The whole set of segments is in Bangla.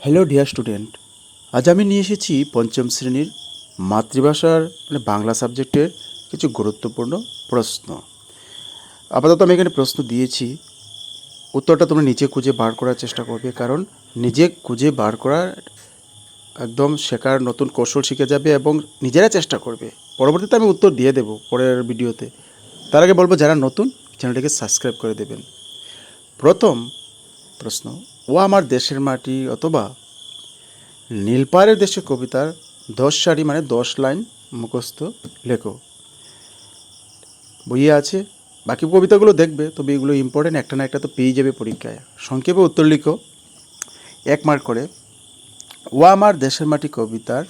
হ্যালো ডিয়ার স্টুডেন্ট, আজ আমি নিয়ে এসেছি পঞ্চম শ্রেণীর মাতৃভাষার বাংলা সাবজেক্টের কিছু গুরুত্বপূর্ণ প্রশ্ন। আপাতত আমি এখানে প্রশ্ন দিয়েছি, উত্তরটা তোমরা নিজে খুঁজে বার করার চেষ্টা করবে, কারণ নিজে খুঁজে বার করার একদম শেখার নতুন কৌশল শিখে যাবে এবং নিজেরা চেষ্টা করবে। পরবর্তীতে আমি উত্তর দিয়ে দেবো পরের ভিডিওতে। তার আগে বলবো, যারা নতুন চ্যানেলটিকে সাবস্ক্রাইব করে দেবেন। প্রথম প্রশ্ন, ও আমার দেশের মাটি অথবা নীলপাড়ের দেশে কবিতার 10 সারি 10 লাইন মুখস্থ লেখো। বইয়ে আছে, বাকি কবিতাগুলো দেখবে, তবে এগুলো ইম্পর্টেন্ট, একটা না একটা তো পেয়ে যাবে পরীক্ষায়। সংক্ষেপে উত্তর লিখো 1 মার্ক করে। ও আমার দেশের মাটি কবিতার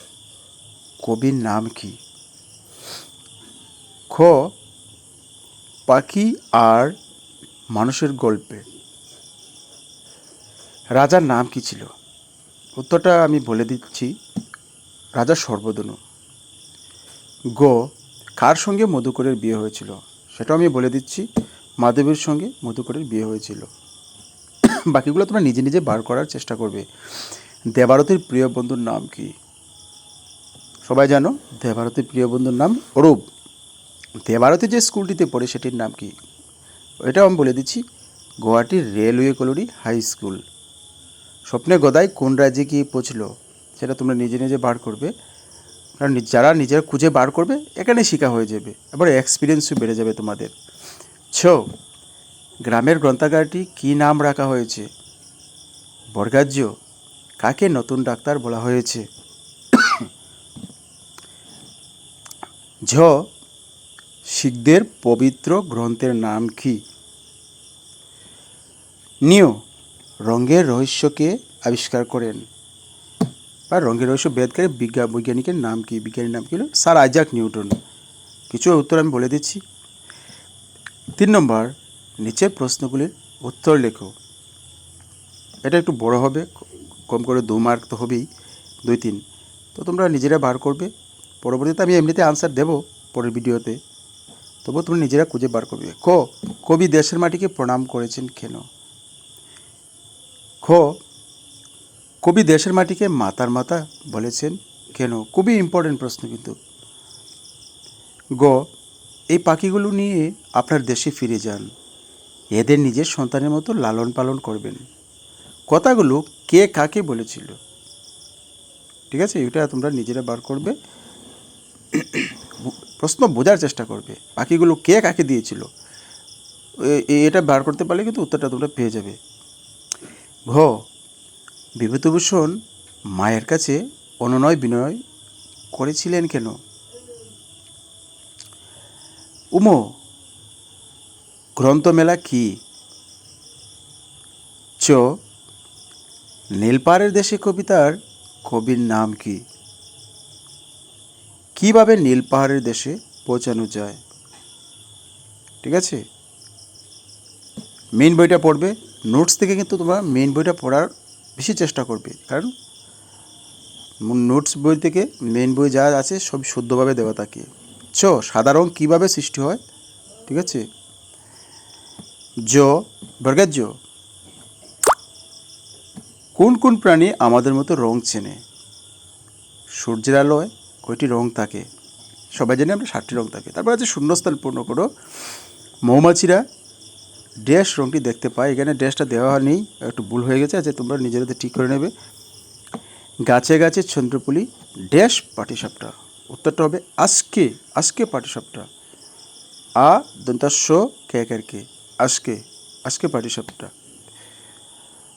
কবির নাম কি? খ, পাখি আর মানুষের গল্পে রাজার নাম কি ছিল? উত্তরটা আমি বলে দিচ্ছি, রাজা সর্বদনু। গ, কার সঙ্গে মধুকরের বিয়ে হয়েছিল? সেটাও আমি বলে দিচ্ছি, মাধবীর সঙ্গে মধুকরের বিয়ে হয়েছিল। বাকিগুলো তোমরা নিজে নিজে বার করার চেষ্টা করবে। দেবারতীর প্রিয় বন্ধুর নাম কি? সবাই জানো দেবারতীর প্রিয় বন্ধুর নাম অরূপ। দেবারতী যে স্কুলটিতে পড়ে সেটির নাম কি? এটাও আমি বলে দিচ্ছি, গুয়াহাটির রেলওয়ে কলোনি হাই স্কুল। স্বপ্নে গদাই কোন রাজ্যে গিয়ে পৌঁছল? সেটা তোমরা নিজে নিজে বার করবে, কারণ যারা নিজেরা খুঁজে বার করবে এখানে শেখা হয়ে যাবে, এবার এক্সপিরিয়েন্সও বেড়ে যাবে তোমাদের। ছ, গ্রামের গ্রন্থাগারটি কী নাম রাখা হয়েছে? বর্গাজ্য। কাকে নতুন ডাক্তার বলা হয়েছে? ঝ, শিখদের পবিত্র গ্রন্থের নাম কি? নিয়, রঙের রহস্যকে আবিষ্কার করেন বা রঙের রহস্য বেদকারী বৈজ্ঞানিকের নাম কি? বিজ্ঞানীর নাম কি হলো স্যার আইজাক নিউটন। কিছু উত্তর আমি বলে দিচ্ছি। 3 নম্বর, নিচের প্রশ্নগুলির উত্তর লেখো। এটা একটু বড় হবে, কম করে 2 মার্ক তো হবেই, 2-3। তো তোমরা নিজেরা বার করবে। পরবর্তীতে আমি এমনিতে আনসার দেবো পরের ভিডিওতে, তবুও তোমরা নিজেরা খুঁজে বার করবে। ক, কবি দেশের মাটিকে প্রণাম করেছেন কেন? খ, কবি দেশের মাটিকে মাতার মাতা বলেছেন কেন? খুবই ইম্পর্টেন্ট প্রশ্ন কিন্তু। গ, এই পাখিগুলো নিয়ে আপনার দেশে ফিরে যান, এদের নিজের সন্তানের মতো লালন পালন করবেন। কথাগুলো কে কাকে বলেছিল? ঠিক আছে, এটা তোমরা নিজেরা বার করবে, প্রশ্ন বোঝার চেষ্টা করবে, পাখিগুলো কে কাকে দিয়েছিল, এটা বার করতে পারলে কিন্তু উত্তরটা তোমরা পেয়ে যাবে। ঘ, বিভূতিভূষণ মায়ের কাছে অনুনয় বিনয় করেছিলেন কেন? উম, গ্রন্থমেলা কি? চ, নীলপাড়ের দেশে কবিতার কবির নাম কি? কিভাবে নীলপাহাড়ের দেশে পৌঁছানো যায়? ঠিক আছে, মেইন বইটা পড়বে, নোটস থেকে কিন্তু তোমরা মেইন বইটা পড়ার বেশি চেষ্টা করবে, কারণ নোটস বই থেকে মেইন বই যা আছে সব শুদ্ধভাবে দেওয়া থাকে। চ, সাদা রং কীভাবে সৃষ্টি হয়? ঠিক আছে। জ, বর্গের জ, কোন কোন প্রাণী আমাদের মতো রং চেনে? সূর্যের আলোয় কয়টি রং থাকে? সবাই জানি আমরা 7টি রং থাকে। তারপর আছে শূন্যস্থান পূর্ণ করো। মৌমাছিরা ড্যাশ রংটি দেখতে পায়, এখানে ড্যাশটা দেওয়া নেই, একটু ভুল হয়ে গেছে, আছে তোমরা নিজেদের ঠিক করে নেবে। গাছে গাছে চন্দ্রপুলি ড্যাশ পাটিসাপটা। উত্তরটা হবে আজকে, আজকে পাটিসাপটা। আ দন্তাস্য কে কে, আজকে, আজকে পাটিসাপটা।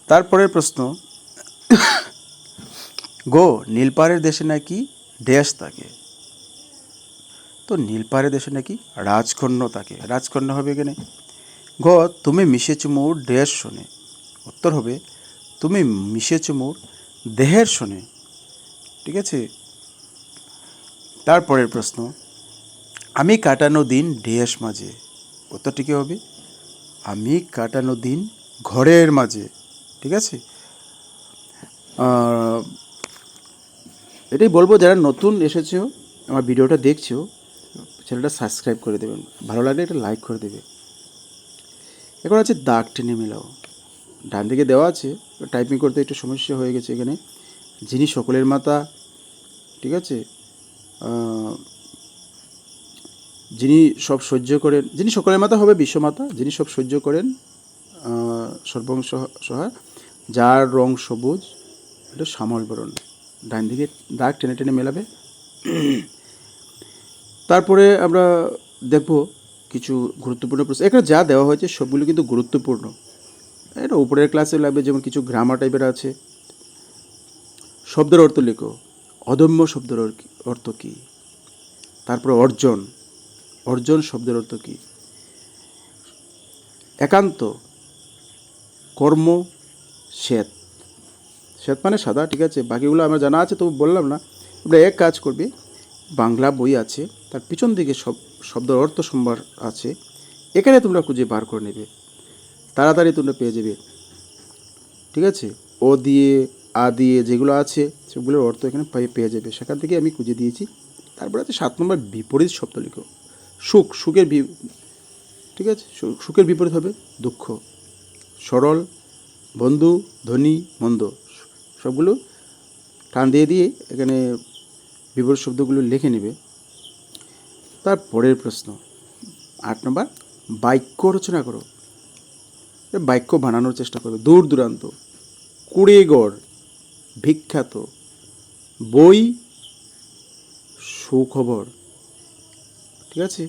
তারপরের প্রশ্ন, গো, নীলপাড়ের দেশে নাকি ড্যাশ থাকে? তো নীলপাড়ের দেশে নাকি রাজকন্য থাকে, রাজকন্য হবে এখানে। গ, তুমি মিশেছ মোর ড্যাশ শোনে। উত্তর হবে তুমি মিশেছ মোর দেহের শোনে। ঠিক আছে। তারপরের প্রশ্ন, আমি কাটানো দিন ড্যাশ মাঝে। উত্তরটি কী হবে? আমি কাটানো দিন ঘরের মাঝে। ঠিক আছে। এটাই বলবো, যারা নতুন এসেছো আমার ভিডিওটা দেখছো, চ্যানেলটা সাবস্ক্রাইব করে দেবেন, ভালো লাগলে একটা লাইক করে দেবে। এখন আছে দাগ টেনে মেলাও। ডান দিকে দেওয়া আছে, টাইপিং করতে একটু সমস্যা হয়ে গেছে এখানে। যিনি সকলের মাতা, ঠিক আছে, যিনি সব সহ্য করেন, যিনি সকলের মাতা হবে বিশ্বমাতা, যিনি সব সহ্য করেন, সর্বংশ সহায়, যার রং সবুজ, এটা শ্যামল বরণ। ডান দিকে দাগ টেনে টেনে মেলাবে। তারপরে আমরা দেখব কিছু গুরুত্বপূর্ণ প্রশ্ন। এখানে যা দেওয়া হয়েছে সবগুলো কিন্তু গুরুত্বপূর্ণ। এটা উপরের ক্লাসে লাগবে, যেমন কিছু গ্রামার টাইপের আছে। শব্দের অর্থ লেখো। অদম্য শব্দের অর্থ কী? তারপর অর্জন, অর্জন শব্দের অর্থ কী? একান্ত, কর্ম, শ্বেত, শ্বেত মানে সাদা, ঠিক আছে। বাকিগুলো আমার জানা আছে, তবু বললাম না। আমরা এক কাজ করবে, বাংলা বই আছে, তার পিছন দিকে সব শব্দের অর্থ সম্ভার আছে, এখানে তোমরা খুঁজে বার করে নেবে, তাড়াতাড়ি তোমরা পেয়ে যাবে, ঠিক আছে। ও দিয়ে, আ দিয়ে যেগুলো আছে সেগুলোর অর্থ এখানে পেয়ে যাবে, সেখান থেকে আমি খুঁজে দিয়েছি। তারপরে আছে 7 নম্বর, বিপরীত শব্দ লিখো। সুখ, সুখের ঠিক আছে, সুখের বিপরীত হবে দুঃখ। সরল, বন্ধু, ধনী, মন্দ, সবগুলো টান দিয়ে দিয়ে এখানে বিপরীত শব্দগুলো লিখে নেবে। তারপরের প্রশ্ন 8 নম্বর, বাক্য রচনা করো। বাক্য বানানোর চেষ্টা করবে। দূর দূরান্ত, কুড়েগড়, বিখ্যাত, বই, সুখবর, ঠিক আছে।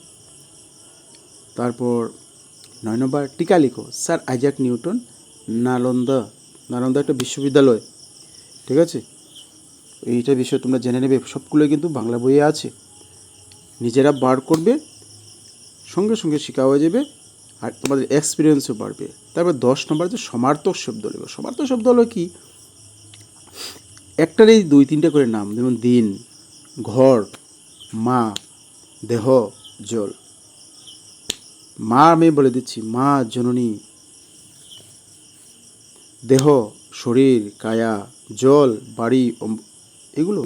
তারপর 9 নম্বর, টিকা লিখো। Sir Isaac Newton, Nalanda, Nalanda একটা বিশ্ববিদ্যালয়, ঠিক আছে। এইটা বিষয় তোমরা জেনে নেবে, সবগুলোই কিন্তু বাংলা বইয়ে আছে, নিজেরা বার করবে, সঙ্গে সঙ্গে শেখা হয়ে যাবে, আর তোমাদের এক্সপিরিয়েন্সও বাড়বে। তারপর 10 নম্বর, যে সমার্থক শব্দ লিখো। সমার্থক শব্দ হলো কি? একটারই 2-3টা করে নাম, যেমন দিন, ঘর, মা, দেহ, জল। মা আমি বলে দিচ্ছি, মা জননী, দেহ শরীর কায়া, জল বাড়ি, এগুলো